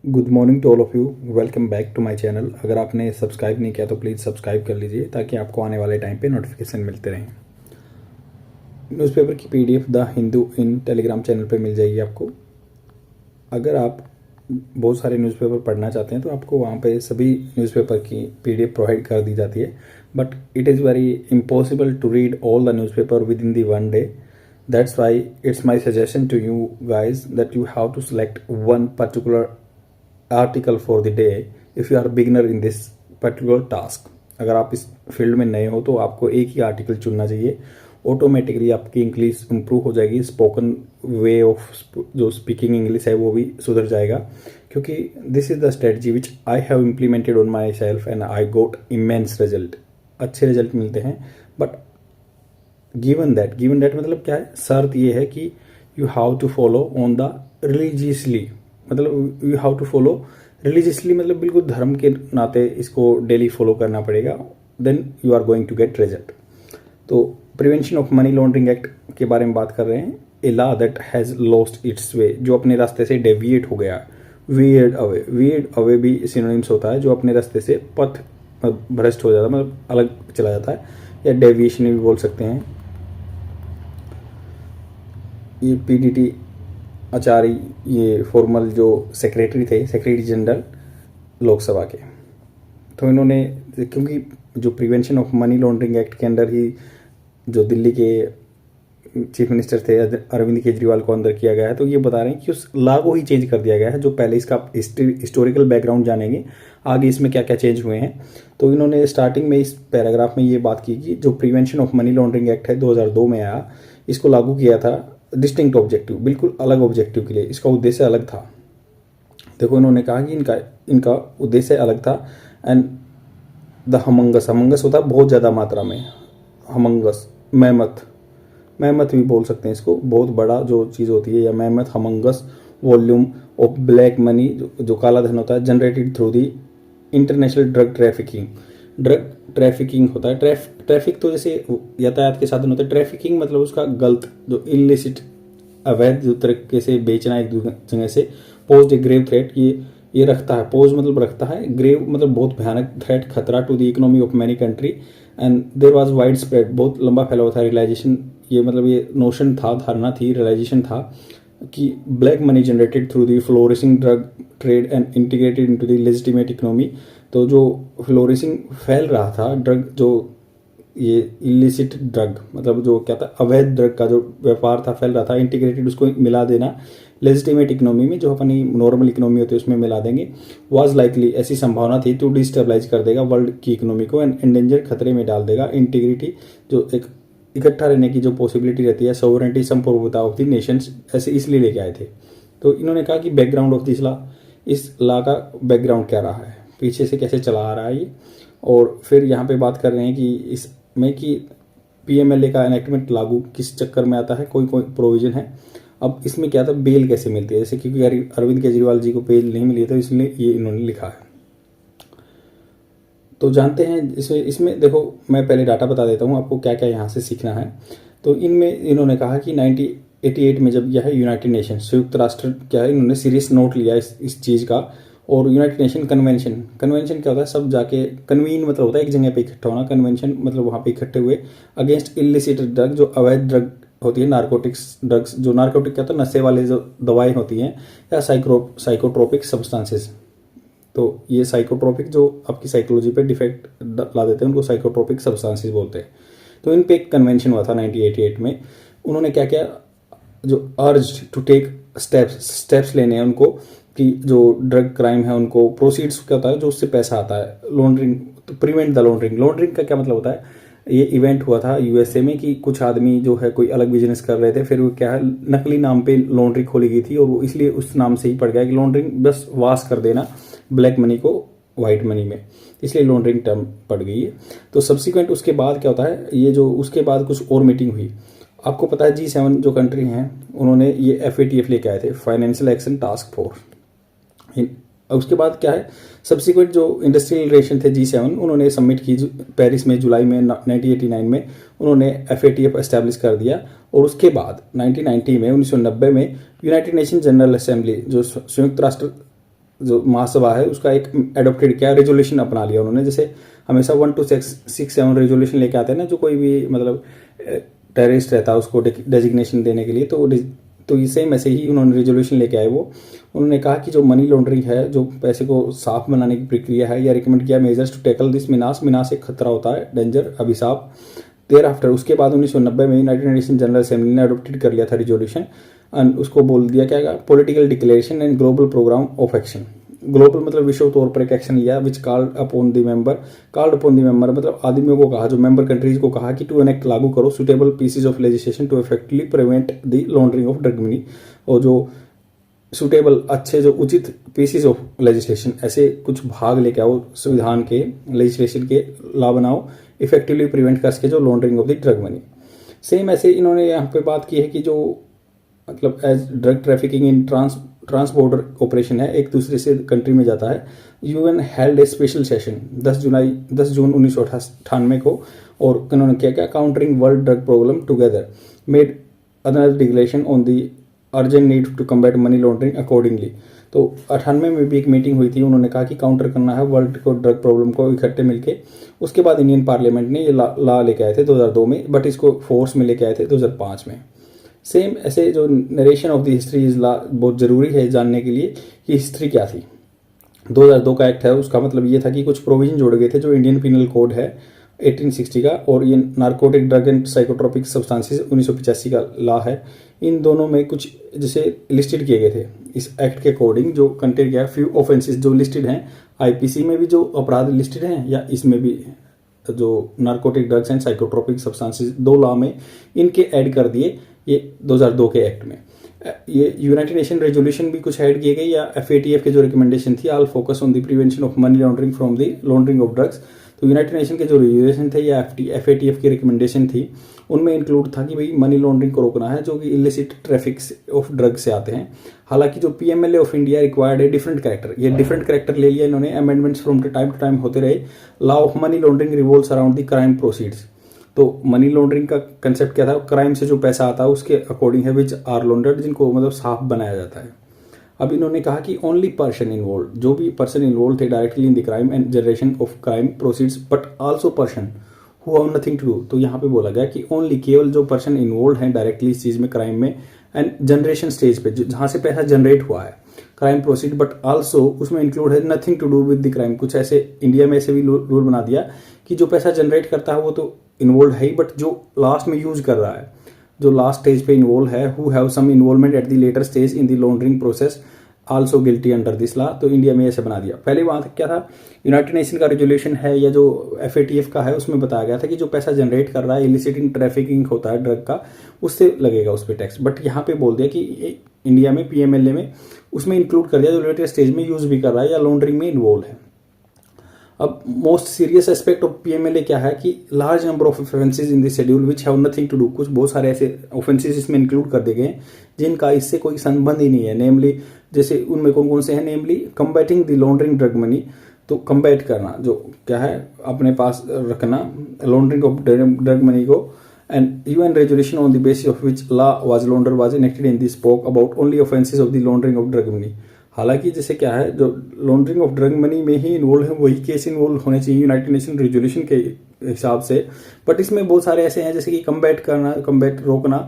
Good morning to all of you. Welcome back to my channel. अगर आपने subscribe नहीं किया तो प्लीज़ सब्सक्राइब कर लीजिए ताकि आपको आने वाले टाइम पे नोटिफिकेशन मिलते रहें। न्यूज़पेपर की PDF the Hindu in Telegram channel पे मिल जाएगी आपको। अगर आप बहुत सारे न्यूज़पेपर पढ़ना चाहते हैं तो आपको वहाँ पे सभी न्यूज़पेपर की पीडीएफ प्रोवाइड कर दी जाती है, but it is very impossible to read all the newspaper within the one day. That's why it's my suggestion to you guys that you have to select one particular article for the day if you are a beginner in this particular task. अगर आप इस field में नए हो तो आपको एक ही article चुनना चाहिए। ऑटोमेटिकली आपकी इंग्लिश इंप्रूव हो जाएगी, स्पोकन वे ऑफ जो स्पीकिंग इंग्लिश है वो भी सुधर जाएगा, क्योंकि this is the strategy which I have implemented on myself and I got immense result. अच्छे रिजल्ट मिलते हैं, बट गिवन दैट मतलब क्या है, शर्त ये है कि you have to follow on the religiously, मतलब you have to follow religiously, मतलब बिल्कुल धर्म के नाते इसको डेली फॉलो करना पड़ेगा, then you are going to get result. तो prevention of money laundering act के बारे में बात कर रहे हैं। A law that has lost its way, जो अपने रास्ते से डेविएट हो गया। वियर्ड अवे भी सिनोनिम्स होता है, जो अपने रास्ते से पथ भ्रष्ट हो जाता है, मतलब अलग चला जाता है, या डेविएशन भी बोल सकते हैं। ये पीडीटी आचार्य, ये फॉर्मल जो सेक्रेटरी जनरल लोकसभा के, तो इन्होंने, क्योंकि जो prevention of money laundering act के अंडर ही जो दिल्ली के चीफ मिनिस्टर थे अरविंद केजरीवाल को अंदर किया गया है, तो ये बता रहे हैं कि उस लॉ को ही चेंज कर दिया गया है। जो पहले इसका हिस्टोरिकल बैकग्राउंड जानेंगे आगे इसमें क्या क्या चेंज हुए हैं। तो इन्होंने स्टार्टिंग में इस पैराग्राफ में ये बात की कि जो prevention of money laundering act है 2002 में आया, इसको लागू किया था डिस्टिंक्ट ऑब्जेक्टिव, बिल्कुल अलग ऑब्जेक्टिव के लिए। इसका उद्देश्य अलग था। देखो इन्होंने कहा कि इनका उद्देश्य अलग था। एंड द हमंगस होता है बहुत ज़्यादा मात्रा में, हमंगस, मैमथ भी बोल सकते हैं इसको, बहुत बड़ा जो चीज़ होती है, या mammoth humongous volume of black money, जो काला धन होता है, generated through the international drug trafficking होता है। ट्रैफिक तो जैसे यातायात के साधन होते हैं, ट्रैफिकिंग मतलब उसका गलत, जो इलिसिट, अवैध जो तरीके से बेचना एक दूसरे जगह से। पोज ए ग्रेव थ्रेट, ये रखता है, पोज मतलब रखता है, ग्रेव मतलब बहुत भयानक, थ्रेट खतरा to the economy of many country. And there was widespread, बहुत लंबा फैला हुआ था रियलाइजेशन, ये मतलब ये नोशन था, धारणा थी, रियलाइजेशन था कि black money generated through the flourishing drug trade and integrated into the legitimate economy. तो जो फ्लोरिशिंग फैल रहा था ड्रग, जो ये इलिसिट ड्रग मतलब जो क्या था, अवैध ड्रग का जो व्यापार था फैल रहा था, इंटीग्रेटेड उसको मिला देना लेजिटिमेट इकोनॉमी में, जो अपनी नॉर्मल इकोनॉमी होती है उसमें मिला देंगे। वाज लाइकली, ऐसी संभावना थी, टू डिस्टेबलाइज कर देगा वर्ल्ड की इकोनॉमी को एंड एंडेंजर, खतरे में डाल देगा इंटीग्रिटी, जो एक इकट्ठा रहने की जो पॉसिबिलिटी रहती है, सॉवरेनिटी, संप्रभुता ऑफ द नेशंस, ऐसे इसलिए लेके आए थे। तो इन्होंने कहा कि बैकग्राउंड ऑफ दिस लॉ, इस लॉ का बैकग्राउंड क्या रहा है, पीछे से कैसे चला आ रहा है ये। और फिर यहाँ पे बात कर रहे हैं कि इसमें कि पीएमएलए का एनेक्टमेंट लागू किस चक्कर में आता है, कोई प्रोविजन है। अब इसमें क्या था, बेल कैसे मिलती है, जैसे क्योंकि अरविंद केजरीवाल जी को बेल नहीं मिली, तो इसलिए ये इन्होंने लिखा है। तो जानते हैं इसमें देखो, मैं पहले डाटा बता देता हूँ आपको क्या क्या यहाँ से सीखना है। तो इनमें इन्होंने कहा कि 1988 में जब यह है यूनाइटेड नेशन, संयुक्त राष्ट्र क्या है, इन्होंने सीरियस नोट लिया इस चीज़ का। और यूनाइटेड नेशन कन्वेंशन क्या होता है, सब जाके कन्वीन मतलब होता है एक जगह पे इकट्ठा होना, कन्वेंशन मतलब वहाँ पे इकट्ठे हुए अगेंस्ट इलिसिट ड्रग, जो अवैध ड्रग होती है, नार्कोटिक्स ड्रग्स, जो नार्कोटिक क्या होता है, नशे वाले जो दवाएं होती हैं, या साइकोट्रोपिक सब्सटेंसेस। तो ये साइकोट्रोपिक जो आपकी साइकोलॉजी पे डिफेक्ट ला देते हैं, उनको साइकोट्रोपिक सब्सटेंसेस बोलते हैं। तो इन पे एक कन्वेंशन हुआ था 1988 में। उन्होंने क्या किया, जो अर्ज टू टेक स्टेप्स लेने हैं उनको, कि जो ड्रग क्राइम है उनको प्रोसीड्स क्या होता है, जो उससे पैसा आता है, लॉन्ड्रिंग, तो प्रिवेंट द लॉन्ड्रिंग का क्या मतलब होता है। ये इवेंट हुआ था यूएसए में कि कुछ आदमी जो है कोई अलग बिजनेस कर रहे थे, फिर वो क्या है, नकली नाम पे लॉन्ड्री खोली गई थी, और वो इसलिए उस नाम से ही पड़ गया कि लॉन्ड्रिंग, बस वाश कर देना ब्लैक मनी को वाइट मनी में, इसलिए लॉन्ड्रिंग टर्म पड़ गई है। तो सब्सिक्वेंट उसके बाद क्या होता है, ये जो उसके बाद कुछ और मीटिंग हुई। आपको पता है G7 जो कंट्री हैं, उन्होंने ये FATF लेके आए थे, फाइनेंशियल एक्शन टास्क फोर्स। उसके बाद क्या है, सब्सिक्वेंट जो इंडस्ट्रियल रिलेशन थे G7, उन्होंने सबमिट की पेरिस में जुलाई में 1989 में, उन्होंने FATF एस्टैब्लिश कर दिया। और उसके बाद 1990 में 1990 में यूनाइटेड नेशन जनरल असेंबली, जो संयुक्त राष्ट्र जो महासभा है उसका एक एडोप्टेड किया, रेजोल्यूशन अपना लिया उन्होंने। जैसे हमेशा 1267 रेजोल्यूशन लेके आते हैं ना, जो कोई भी मतलब टेररिस्ट रहता है उसको डेजिग्नेशन देने के लिए, तो ये सेम ऐसे ही उन्होंने रेजोल्यूशन लेके आए। वो उन्होंने कहा कि जो मनी लॉन्ड्रिंग है, जो पैसे को साफ बनाने की प्रक्रिया है, या रिकमेंड किया measures to tackle this Manas एक खतरा होता है, डेंजर, अभिशाप। देर आफ्टर उसके बाद 1990 में यूनाइटेड नेशन जनरल असेंबली ने अडोप्टेड कर लिया था रिजोल्यूशन, एंड उसको बोल दिया क्या, political declaration and global program of action. Global मतलब विश्व तौर पर एक एक्शन लिया, which called upon the member मतलब आदमियों को कहा, जो मेंबर कंट्रीज को कहा कि टू एनेक्ट लागू करो suitable pieces of legislation to effectively prevent the laundering of drug money. और जो सुटेबल अच्छे जो उचित पीसेज ऑफ लेजिस्लेशन, ऐसे कुछ भाग लेके आओ संविधान के, लेजिस्लेशन के ला बनाओ, इफेक्टिवली प्रिवेंट कर सके जो laundering of the drug money. Same ऐसे इन्होंने यहाँ पे बात की है कि जो मतलब as drug trafficking in trans border operation है, एक दूसरे से कंट्री में जाता है। UN held a special session 10 June 1998 को, और उन्होंने क्या countering world drug problem together, made another declaration on the urgent need to combat money laundering accordingly. तो 98 में भी एक मीटिंग हुई थी, उन्होंने कहा कि काउंटर करना है वर्ल्ड को ड्रग प्रॉब्लम को इकट्ठे मिलके। उसके बाद इंडियन पार्लियामेंट ने ये ला लेके आए थे 2002 में, बट इसको फोर्स में लेके आए थे 2005 में। सेम ऐसे जो narration of the history is ला बहुत ज़रूरी है जानने के लिए कि हिस्ट्री क्या थी। 2002 का एक्ट है, उसका मतलब ये था कि कुछ प्रोविजन जोड़े गए थे जो इंडियन पिनल कोड है 1860 का, और ये narcotic drug and psychotropic substances 1985 का लॉ है। इन दोनों में कुछ जैसे लिस्टेड किए गए थे इस एक्ट के अकॉर्डिंग, जो कंटेन किया फ्यू ऑफेंसेस जो लिस्टेड हैं आईपीसी में भी, जो अपराध लिस्टेड हैं, या इसमें भी जो narcotic drugs and psychotropic substances 2 law में इनके ऐड कर दिए ये 2002 के एक्ट में। ये यूनाइटेड नेशन रेजोल्यूशन भी कुछ ऐड किए गए, या FATF के जो रिकमेंडेशन थी, all focus on the prevention of money laundering from the laundering of drugs. तो यूनाइटेड नेशन के जो रेजोल्यूशन थे या FATF की रिकमेंडेशन थी, उनमें इंक्लूड था कि भाई मनी लॉन्ड्रिंग को रोकना है, जो कि इलिसिट ट्रैफिक ऑफ ड्रग से आते हैं। हालांकि जो PMLA ऑफ इंडिया रिक्वायर्ड है डिफरेंट कैरेक्टर, ये डिफरेंट कैरेक्टर ले लिया इन्होंने, amendments from time to time होते रहे। Law of money laundering revolves around the crime proceeds. तो मनी लॉन्ड्रिंग का कंसेप्ट क्या था, क्राइम से जो पैसा आता है उसके अकॉर्डिंग है, विच आर लॉन्ड्रेड, जिनको मतलब साफ बनाया जाता है। अब इन्होंने कहा कि ओनली पर्सन इन्वॉल्व, जो भी पर्सन इन्वॉल्व थे directly in the crime and generation of crime proceeds, but also person who have nothing to do. तो यहाँ पे बोला गया कि ओनली, केवल जो पर्सन इन्वॉल्व हैं डायरेक्टली इस चीज में, क्राइम में, एंड जनरेशन स्टेज पे जहाँ से पैसा जनरेट हुआ है, क्राइम प्रोसीड, बट आल्सो उसमें इंक्लूड है nothing to do with the crime. कुछ ऐसे इंडिया में ऐसे भी रूल बना दिया कि जो पैसा जनरेट करता है वो तो इन्वॉल्व है ही, बट जो लास्ट में यूज कर रहा है, जो लास्ट स्टेज पे इन्वॉल्व है, who have some involvement at the latter stage in the laundering process, also guilty under this law. तो इंडिया में ऐसे बना दिया। पहले वहां तक क्या था, यूनाइटेड नेशन का रेजोल्यूशन है या जो FATF का है, उसमें बताया गया था कि जो पैसा जनरेट कर रहा है, इलिसिटिंग ट्रैफिकिंग होता है ड्रग का, उससे लगेगा उस पर टैक्स। बट यहाँ पे बोल दिया कि इंडिया में PMLA में उसमें इंक्लूड कर दिया जो लेटर स्टेज में यूज भी कर रहा है या लॉन्ड्रिंग में इन्वॉल्व है। अब most serious aspect of PMLA क्या है कि large number of offences in the schedule which have nothing to do, कुछ बहुत सारे ऐसे ऑफेंसेस इसमें इंक्लूड कर दिए गए जिनका इससे कोई संबंध ही नहीं है। नेमली जैसे उनमें कौन कौन से हैं, namely combating the laundering drug money, तो कम्बैट करना, जो क्या है अपने पास रखना लॉन्ड्रिंग ऑफ ड्रग मनी को, and UN resolution on the basis of which law was launder was enacted in the spoke about only offences of the laundering of drug money. हालांकि जैसे क्या है, जो लॉन्ड्रिंग ऑफ ड्रग मनी में ही involve है वही case involve होने चाहिए यूनाइटेड नेशन रेजोल्यूशन के हिसाब से, बट इसमें बहुत सारे ऐसे हैं जैसे कि कम्बैट करना, कम्बैट रोकना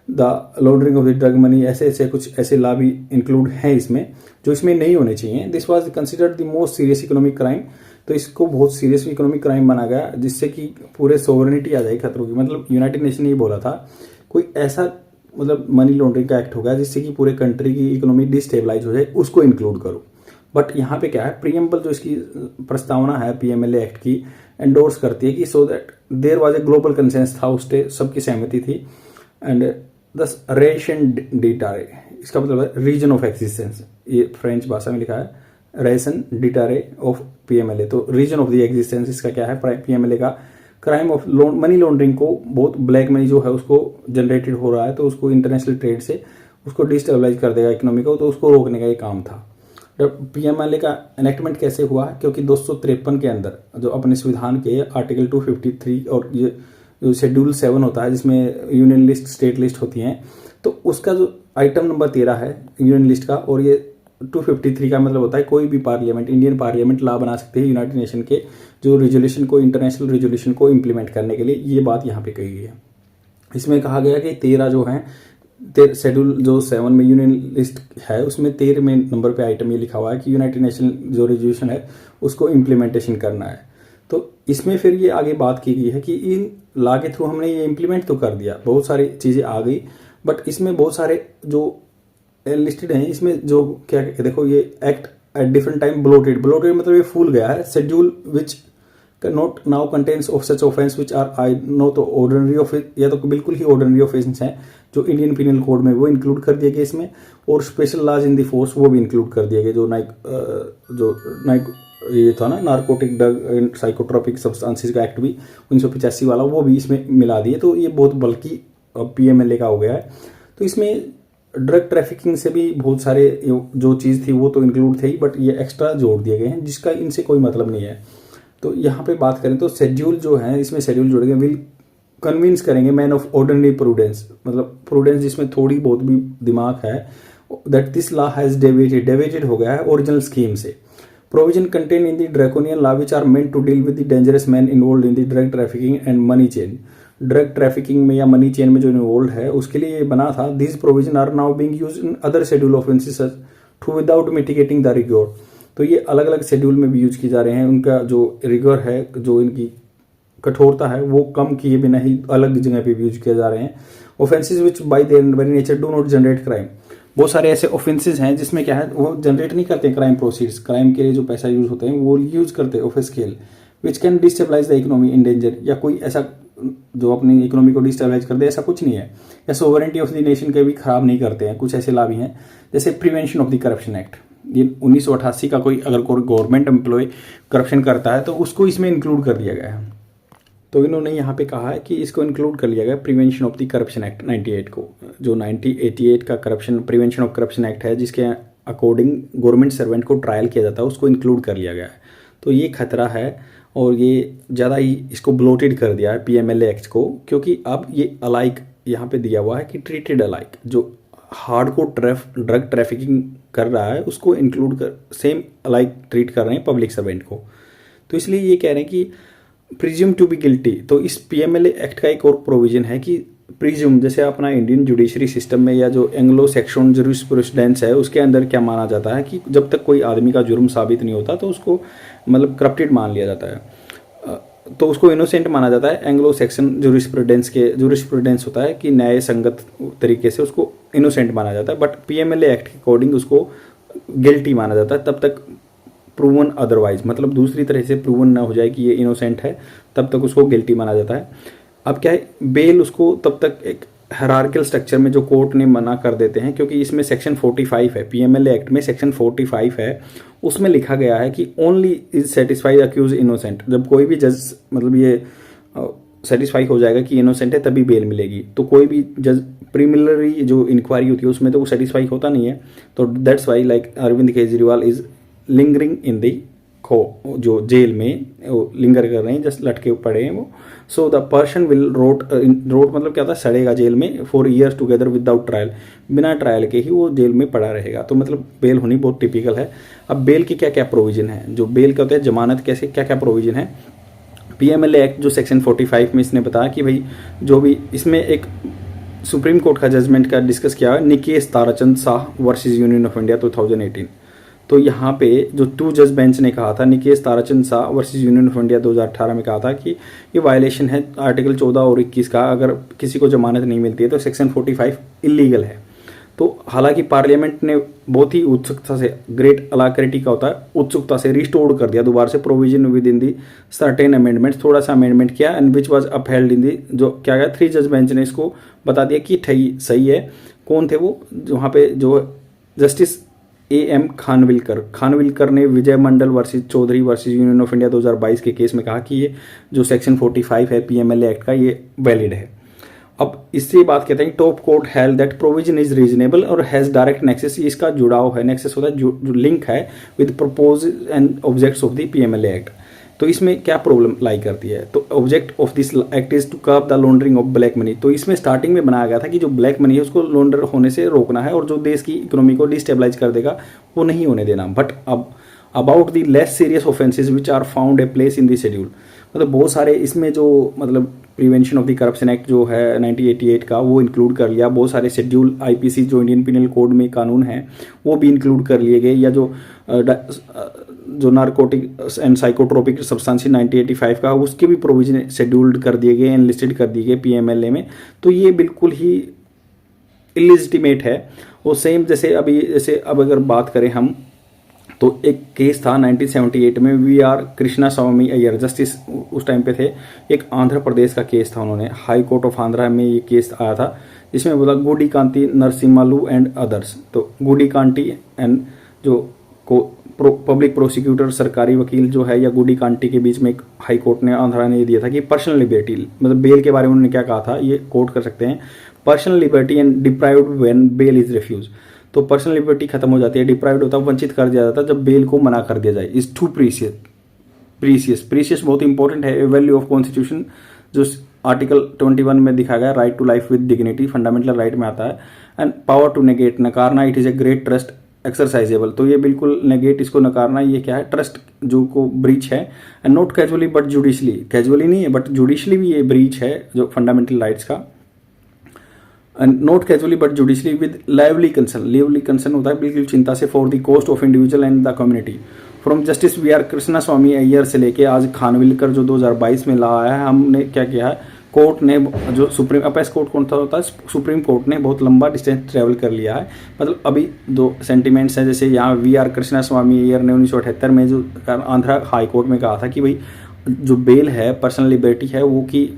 the laundering of the drug money, ऐसे ऐसे कुछ ऐसे लॉ भी इंक्लूड हैं इसमें जो इसमें नहीं होने चाहिए। This was considered the most serious economic crime. तो इसको बहुत सीरियस इकोनॉमिक क्राइम बना गया, जिससे कि पूरे सोवरेनिटी आ जाएगी खतरों की। मतलब यूनाइटेड नेशन ने ये बोला था कोई ऐसा मतलब मनी लॉन्ड्रिंग का एक्ट होगा जिससे कि पूरे कंट्री की इकोनॉमी डिस्टेबलाइज हो जाए, उसको इंक्लूड करो। बट यहाँ पे क्या है, प्रीएम्बल जो इसकी प्रस्तावना है PMLA एक्ट की, एंडोर्स करती है कि so that there was a global consensus था, उस पे सबकी सहमति थी, एंड दस रेशन डिटारे, इसका मतलब है रीजन ऑफ एग्जिस्टेंस, ये फ्रेंच भाषा में लिखा है, रेशन डिटारे ऑफ PMLA। तो रीजन ऑफ द एग्जिस्टेंस इसका क्या है, PMLA का क्राइम ऑफ मनी लॉन्ड्रिंग को, बहुत ब्लैक मनी जो है उसको जनरेटेड हो रहा है, तो उसको इंटरनेशनल ट्रेड से उसको डिस्टेबलाइज कर देगा इकोनॉमी को, तो उसको रोकने का ये काम था। जब PMLA का एनेक्टमेंट कैसे हुआ, क्योंकि 253 के अंदर जो अपने संविधान के आर्टिकल 253 और ये जो शेड्यूल 7 होता है जिसमें यूनियन लिस्ट स्टेट लिस्ट होती हैं, तो उसका जो आइटम नंबर 13 है यूनियन लिस्ट का, और ये 253 का मतलब होता है कोई भी पार्लियामेंट, इंडियन पार्लियामेंट लॉ बना सकते हैं यूनाइटेड नेशन के जो रेजोल्यूशन को, इंटरनेशनल रेजोल्यूशन को इम्प्लीमेंट करने के लिए। ये बात यहाँ पे कही गई है। इसमें कहा गया कि 13 जो हैं शेड्यूल जो 7 में यूनियन लिस्ट है उसमें 13 में नंबर पे आइटम ये लिखा हुआ है कि यूनाइटेड नेशन जो रेजोल्यूशन है उसको इम्प्लीमेंटेशन करना है। तो इसमें फिर ये आगे बात की गई है कि इन लॉ के थ्रू हमने ये इम्प्लीमेंट तो कर दिया, बहुत सारी चीज़ें आ गई, बट इसमें बहुत सारे जो लिस्टेड हैं इसमें जो क्या देखो, ये act at different time bloated मतलब ये फूल गया है। Schedule which not now contains of such offence which are I know तो ऑर्डिनरी ऑफेंस, या तो बिल्कुल ही ऑर्डिनरी ऑफेंस हैं जो इंडियन पीनल कोड में वो इंक्लूड कर दिए गए इसमें, और special laws in the force वो भी इंक्लूड कर दिए गए। जो नाइक ये था ना, narcotic drug and psychotropic substances का एक्ट भी 1985 वाला, वो भी इसमें मिला दिए। तो ये बहुत बल्कि PMLA का हो गया है। तो इसमें ड्रग ट्रैफिकिंग से भी बहुत सारे जो चीज़ थी वो तो इंक्लूड थे ही, बट ये एक्स्ट्रा जोड़ दिए गए हैं जिसका इनसे कोई मतलब नहीं है। तो यहाँ पे बात करें तो शेड्यूल जो है, इसमें शेड्यूल जोड़ेंगे विल कन्विंस करेंगे मैन ऑफ ऑर्डिनरी प्रूडेंस, मतलब प्रूडेंस जिसमें थोड़ी बहुत भी दिमाग है, that this law has deviated हो गया है ओरिजिनल स्कीम से। Provision contain in the draconian law which are meant to deal with the dangerous man involve in the drug trafficking and money chain. Drug trafficking में या money chain में जो involve है उसके लिए ये बना था। This provision are now being used in other schedule offences too without mitigating the rigour. तो ये अलग अलग शेड्यूल में भी यूज किए जा रहे हैं। उनका जो रिगोर है, जो इनकी कठोरता है, वो कम किए बिना ही अलग जगह पे भी यूज किए जा रहे हैं। Offences which bye there very nature do not generate crime. बहुत सारे ऐसे ऑफेंसेस हैं जिसमें क्या है वो जनरेट नहीं करते क्राइम प्रोसीड्स, क्राइम के लिए जो पैसा यूज होते हैं वो यूज करते हैं of scale which can destabilise the economy in danger, या कोई ऐसा जो अपनी इकोनॉमी को डिस्टेबलाइज कर दे, ऐसा कुछ नहीं है। या सोवरेंटी ऑफ द नेशन के भी खराब नहीं करते हैं। कुछ ऐसे लाभ हैं जैसे prevention of the corruption act, ये 1988 का कोई अगर कोई गवर्नमेंट एम्प्लॉय करप्शन करता है तो उसको इसमें इंक्लूड कर दिया गया है। तो इन्होंने यहाँ पे कहा है कि इसको इंक्लूड कर लिया गया prevention of the corruption act 98 को, जो 1988 का corruption prevention of corruption act है जिसके अकॉर्डिंग गवर्नमेंट सर्वेंट को ट्रायल किया जाता है, उसको इंक्लूड कर लिया गया है। तो ये खतरा है और ये ज़्यादा ही इसको ब्लोटेड कर दिया है PMLA एक्ट को, क्योंकि अब ये अलाइक यहाँ पे दिया हुआ है कि ट्रीटेड अलाइक, जो हार्ड को ड्रग ट्रैफिकिंग कर रहा है उसको इंक्लूड कर सेम अलाइक ट्रीट कर रहे हैं पब्लिक सर्वेंट को। तो इसलिए ये कह रहे हैं कि प्रिज्यूम टू बी गिल्टी। तो इस PMLA एक्ट का एक और प्रोविजन है कि प्रिज्यूम, जैसे अपना इंडियन जुडिशरी सिस्टम में या जो एंग्लो सेक्शन जूरिस्प्रूडेंस है उसके अंदर क्या माना जाता है कि जब तक कोई आदमी का जुर्म साबित नहीं होता तो उसको मतलब करप्टेड मान लिया जाता है, तो उसको इनोसेंट माना जाता है। एंग्लो सेक्शन जूरिस्प्रूडेंस होता है कि न्याय संगत तरीके से उसको इनोसेंट माना जाता है, बट PMLA एक्ट के अकॉर्डिंग उसको गिल्टी माना जाता है तब तक प्रूवन अदरवाइज, मतलब दूसरी तरह से प्रूवन ना हो जाए कि ये इनोसेंट है तब तक उसको गिल्टी माना जाता है। अब क्या है, बेल उसको तब तक एक हायरार्किकल स्ट्रक्चर में जो कोर्ट ने मना कर देते हैं, क्योंकि इसमें सेक्शन 45 है PMLA एक्ट में, सेक्शन 45 है, उसमें लिखा गया है कि only is satisfied accuse innocent. जब कोई भी जज मतलब ये सेटिस्फाई हो जाएगा कि इनोसेंट है तभी बेल मिलेगी। तो कोई भी जज प्रीलिमिनरी जो इंक्वायरी होती है उसमें तो वो सेटिस्फाई होता नहीं है। तो that's why like Arvind Kejriwal is lingering in the खो, जो जेल में वो लिंगर कर रहे हैं, जस्ट लटके पड़े हैं वो। So the person will rot मतलब क्या था, सड़ेगा जेल में for years together without trial, बिना ट्रायल के ही वो जेल में पड़ा रहेगा। तो मतलब बेल होनी बहुत टिपिकल है। अब बेल की क्या क्या प्रोविजन है, जो बेल का होता है जमानत, कैसे क्या क्या प्रोविजन है। PMLA एक्ट जो सेक्शन 45 में इसने बताया कि भाई जो भी इसमें एक सुप्रीम कोर्ट का जजमेंट का डिस्कस किया है, Nikesh Tarachand Shah versus union of India 2018। तो यहाँ पे जो 2 जज बेंच ने कहा था, Nikesh Tarachand Shah versus union of India 2018 में कहा था कि ये वायलेशन है आर्टिकल 14 और 21 का, अगर किसी को जमानत नहीं मिलती है तो सेक्शन 45 इलीगल है। तो हालांकि पार्लियामेंट ने बहुत ही उत्सुकता से, ग्रेट अलाक्रिटी का होता है, उत्सुकता से रिस्टोर्ड कर दिया दोबारा से provision with in the certain amendments, थोड़ा सा अमेंडमेंट किया एंड विच वाज अपहेल्ड इन दी, जो क्या गया 3 जज बेंच ने इसको बता दिया कि सही है। कौन थे वो, वहाँ पे जो जस्टिस AM खानविलकर ने Vijay Mandal versus Chaudhary versus union of India 2022 के केस में कहा कि ये जो सेक्शन 45 है PMLA एक्ट का ये वैलिड है। अब इससे बात कहते हैं top court held that provision is reasonable और हैज डायरेक्ट नेक्सस, इसका जुड़ाव है, नेक्सस होता है जो लिंक है with propose and objects of the PMLA act. तो इसमें क्या प्रॉब्लम लाई करती है, तो object of this act is to curb the laundering of black money. तो इसमें स्टार्टिंग में बनाया गया था कि जो ब्लैक मनी है उसको लॉन्डर होने से रोकना है और जो देश की इकोनॉमी को डिस्टेबलाइज कर देगा वो नहीं होने देना। बट अब about the less serious offences which are found a place in the schedule, मतलब बहुत सारे इसमें जो मतलब prevention of the corruption act जो है 1988 का वो इंक्लूड कर लिया। बहुत सारे शेड्यूल आईपीसी जो इंडियन पिनल कोड में कानून है वो भी इंक्लूड कर लिए गए, या जो नारकोटिक एंड साइकोट्रोपिक सब्सटेंस 1985 का उसके भी प्रोविजन शेड्यूल्ड कर दिए गए, एनलिस्टेड कर दिए गए पीएमएलए में। तो ये बिल्कुल ही इलिजिटिमेट है। वो सेम जैसे अब अगर बात करें हम, तो एक केस था 1978 में वी.आर. कृष्णा स्वामी अय्यर जस्टिस उस टाइम पे थे। एक आंध्र प्रदेश का केस था, उन्होंने हाई कोर्ट ऑफ आंध्रा में ये केस आया था जिसमें बोला गुडी कांति नरसिम्हालू एंड अदर्स। तो गुडी कांटी एंड जो पब्लिक प्रोसिक्यूटर सरकारी वकील जो है या गुडी कांटी के बीच में एक हाई कोर्ट ने आंध्रा ने दिया था कि पर्सनल लिबर्टी, मतलब बेल के बारे में उन्होंने क्या कहा था, ये कोट कर सकते हैं, personal liberty and deprived when bail is refuse. तो पर्सनल लिबर्टी खत्म हो जाती है, डिप्राइव्ड होता है, वंचित कर दिया जाता है जब बेल को मना कर दिया जाए। इज टू प्रीसियस बहुत इंपॉर्टेंट है। वैल्यू ऑफ कॉन्स्टिट्यूशन जो आर्टिकल 21 में दिखाया गया, right to life with dignity fundamental right में आता है। एंड पावर टू नेगेट, नकारना, it is a great trust exercisable. तो ये बिल्कुल नेगेट, इसको नकारना, ये क्या है, ट्रस्ट जो को ब्रीच है। And not casually but judicially, casually नहीं है बट जुडिशली भी ये ब्रीच है जो फंडामेंटल राइट्स का। And not casually but judicially with lively concern होता है बिल्कुल चिंता से, for the cost of individual and the community. From justice V R. Krishna Swami Iyer से लेके आज खानविलकर जो 2022 में ला आया है, हमने क्या किया है, कोर्ट ने जो सुप्रीम अपेक्स कोर्ट कौन सा होता है, सुप्रीम कोर्ट ने बहुत लंबा डिस्टेंस ट्रेवल कर लिया है। मतलब अभी दो सेंटिमेंट्स हैं, जैसे यहाँ वी.आर. कृष्णा स्वामी अय्यर ने 1978 में जो आंध्रा हाई कोर्ट में कहा था कि भाई जो बेल है, पर्सनल लिबर्टी है, वो की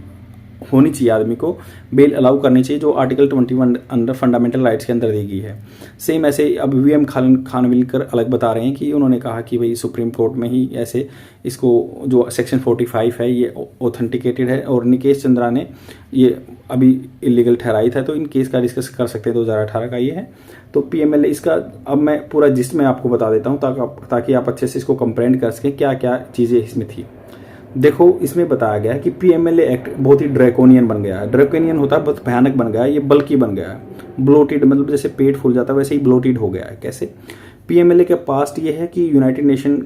होनी चाहिए, आदमी को बेल अलाउ करनी चाहिए, जो आर्टिकल 21 अंडर फंडामेंटल राइट्स के अंदर दी गई है। सेम ऐसे अब वी.एम. खानविलकर अलग बता रहे हैं कि उन्होंने कहा कि भाई सुप्रीम कोर्ट में ही ऐसे इसको जो सेक्शन 45 है ये ऑथेंटिकेटेड है, और निकेश चंद्रा ने ये अभी इलीगल ठहराई था। तो इन केस का डिस्कस कर सकते हैं, 2018 का ये है। तो पीएमएलए इसका अब मैं पूरा जिस्ट में आपको बता देता हूँ ताकि आप अच्छे से इसको कंप्रेंड कर सकें क्या क्या चीज़ें इसमें थी। देखो, इसमें बताया गया है कि पीएमएलए एक्ट बहुत ही ड्रैकोनियन बन गया है। ड्रैकोनियन होता है बहुत भयानक बन गया है, ये बल्कि बन गया है, ब्लोटेड, मतलब जैसे पेट फूल जाता है वैसे ही ब्लोटेड हो गया है। कैसे? पीएमएलए के पास्ट ये है कि यूनाइटेड नेशन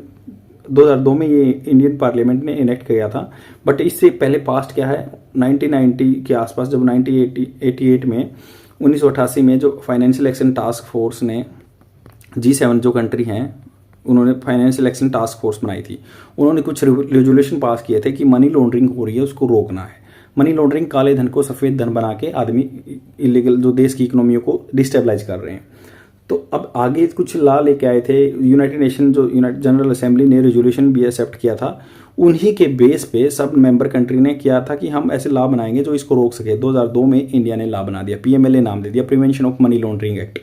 2002 में ये इंडियन पार्लियामेंट ने इनेक्ट किया था, बट इससे पहले पास्ट क्या है 1990 के आसपास, जब 1988 में 1988 में जो फाइनेंशियल एक्शन टास्क फोर्स ने G7 जो कंट्री हैं उन्होंने फाइनेंशियल एक्शन टास्क फोर्स बनाई थी। उन्होंने कुछ रेजोल्यूशन पास किए थे कि मनी लॉन्ड्रिंग हो रही है उसको रोकना है। मनी लॉन्ड्रिंग, काले धन को सफ़ेद धन बना के आदमी इलीगल जो देश की इकोनॉमी को डिस्टेबलाइज कर रहे हैं। तो अब आगे कुछ लॉ लेके आए थे यूनाइटेड नेशन, जो यूनाइटेड जनरल असेंबली ने रेजोल्यूशन भी एक्सेप्ट किया था। उन्हीं के बेस पे सब मेंबर कंट्री ने किया था कि हम ऐसे लॉ बनाएंगे जो इसको रोक सके। 2002 में इंडिया ने लॉ बना दिया, पीएमएलए नाम दे दिया, prevention of money laundering act.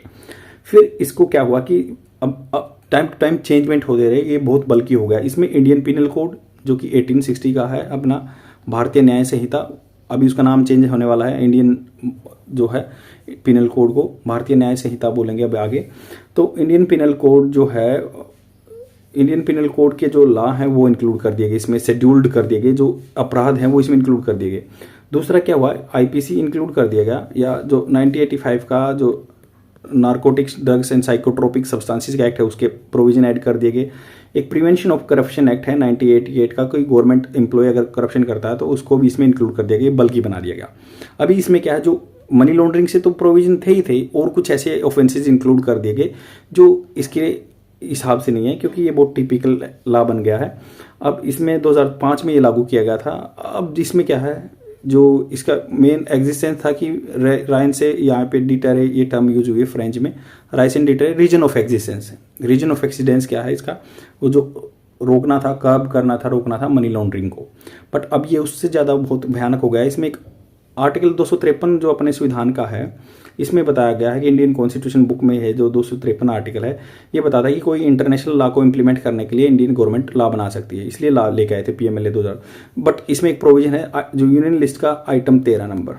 फिर इसको क्या हुआ कि अब टाइम टू टाइम चेंजमेंट होते रहे, ये बहुत बल्कि हो गया। इसमें इंडियन पिनल कोड जो कि 1860 का है, अपना भारतीय न्याय संहिता, अभी उसका नाम चेंज होने वाला है, इंडियन जो है पिनल कोड को भारतीय न्याय संहिता बोलेंगे अब आगे। तो इंडियन पिनल कोड जो है, इंडियन पिनल कोड के जो लॉ हैं वो इंक्लूड कर दिए गए, इसमें शेड्यूल्ड कर दिए गए, जो अपराध हैं वो इसमें इंक्लूड कर दिए गए। दूसरा क्या हुआ, आईपीसी इंक्लूड कर दिया गया, या जो 1985 का जो narcotics drugs and psychotropic substances का एक्ट है उसके प्रोविजन ऐड कर दिए गए। एक प्रिवेंशन ऑफ करप्शन एक्ट है 1988 का, कोई गवर्नमेंट एम्प्लॉय अगर करप्शन करता है तो उसको भी इसमें इंक्लूड कर दिया गया, बल्कि बना दिया गया। अभी इसमें क्या है, जो मनी लॉन्ड्रिंग से तो प्रोविजन थे ही थे, और कुछ ऐसे ऑफेंसेज इंक्लूड कर दिए गए जो इसके हिसाब से नहीं है, क्योंकि ये बहुत टिपिकल लॉ बन गया है। अब इसमें 2005 में ये लागू किया गया था। अब जिसमें क्या है, जो इसका मेन एग्जिस्टेंस था कि राइन से यहाँ पे डिटरे, ये टर्म यूज हुई है फ्रेंच में, राइस एंड डिटरे रीजन ऑफ एग्जिस्टेंस है। रीजन ऑफ एक्सीडेंस क्या है इसका, वो जो रोकना था, कर्ब करना था, रोकना था मनी लॉन्ड्रिंग को। बट अब ये उससे ज़्यादा बहुत भयानक हो गया है। इसमें एक आर्टिकल 253 जो अपने संविधान का है, इसमें बताया गया है कि इंडियन कॉन्स्टिट्यूशन बुक में है जो 253 आर्टिकल है, ये बताता है कि कोई इंटरनेशनल लॉ को इम्प्लीमेंट करने के लिए इंडियन गवर्नमेंट लॉ बना सकती है, इसलिए लॉ लेके आए थे पीएमएलए 2000। बट इसमें एक प्रोविजन है जो यूनियन लिस्ट का आइटम 13 नंबर,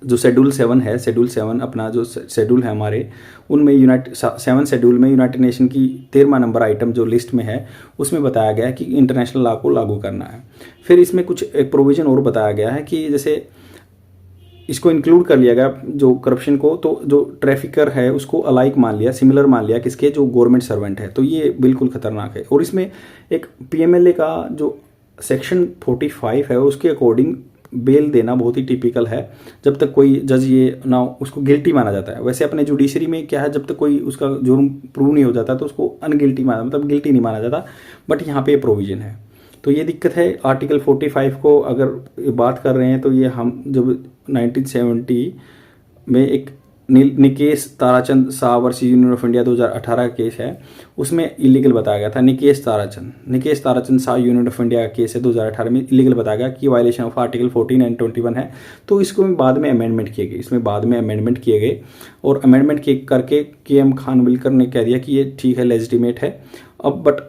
जो शेड्यूल 7 है, शेड्यूल 7 अपना जो शेड्यूल है हमारे, उनमें 7 शेड्यूल में यूनाइटेड नेशन की 13वां नंबर आइटम जो लिस्ट में है उसमें बताया गया है कि इंटरनेशनल लॉ को लागू करना है। फिर इसमें कुछ एक प्रोविज़न और बताया गया है कि जैसे इसको इंक्लूड कर लिया गया जो करप्शन को, तो जो ट्रैफिकर है उसको अलाइक मान लिया, सिमिलर मान लिया किसके, जो गवर्नमेंट सर्वेंट है। तो ये बिल्कुल खतरनाक है। और इसमें एक पीएमएलए का जो सेक्शन 45 है उसके अकॉर्डिंग बेल देना बहुत ही टिपिकल है, जब तक कोई जज ये ना उसको गिल्टी माना जाता है। वैसे अपने जुडिशरी में क्या है, जब तक कोई उसका जुर्म प्रूव नहीं हो जाता तो उसको अनगिल्टी माना, मतलब गिल्टी नहीं माना जाता। बट यहाँ पे प्रोविजन है, तो ये दिक्कत है। आर्टिकल 45 को अगर बात कर रहे हैं तो ये हम जब 1970 में एक Nikesh Tarachand Shah versus union of India 2018 case है, उसमें इलीगल बताया गया था। Nikesh Tarachand Shah union of India का केस है 2018 में, इलीगल बताया गया कि वायलेशन ऑफ आर्टिकल 14 एंड 21 है। तो इसको बाद में अमेंडमेंट किए गए, इसमें बाद में अमेंडमेंट किए गए और अमेंडमेंट करके KM खानविलकर ने कह दिया कि ये ठीक है, लेजिटिमेट है। अब बट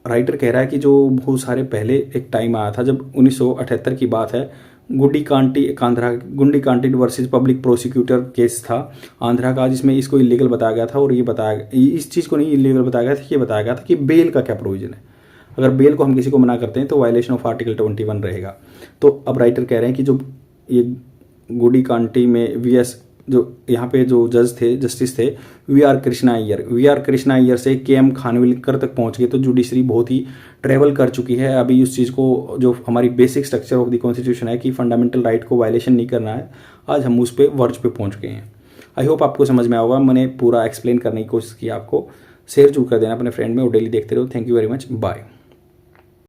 राइटर कह रहा है कि जो बहुत सारे पहले एक टाइम आया था जब 1978 की बात है, गुंडी Kanti versus public prosecutor case था आंध्रा का, जिसमें इसको इलीगल बताया गया था। और ये बताया, इस चीज़ को नहीं इलीगल बताया गया था, ये बताया गया था कि बेल का क्या प्रोविजन है। अगर बेल को हम किसी को मना करते हैं तो वायलेशन ऑफ आर्टिकल 21 रहेगा। तो अब राइटर कह रहे हैं कि जो ये गुंडी कांटी में VS जो यहाँ पे जो जस्टिस थे VR कृष्णा अय्यर से KM खानविलकर तक पहुँच गए। तो जुडिशरी बहुत ही ट्रेवल कर चुकी है अभी उस चीज़ को, जो हमारी basic structure of the constitution है कि फंडामेंटल राइट को वायलेशन नहीं करना है, आज हम उस पर वर्ज पे पहुँच गए हैं। आई होप आपको समझ में आएगा, मैंने पूरा एक्सप्लेन करने की कोशिश की आपको। शेयर जरूर कर देना अपने फ्रेंड में और डेली देखते रहो। Thank you very much, bye.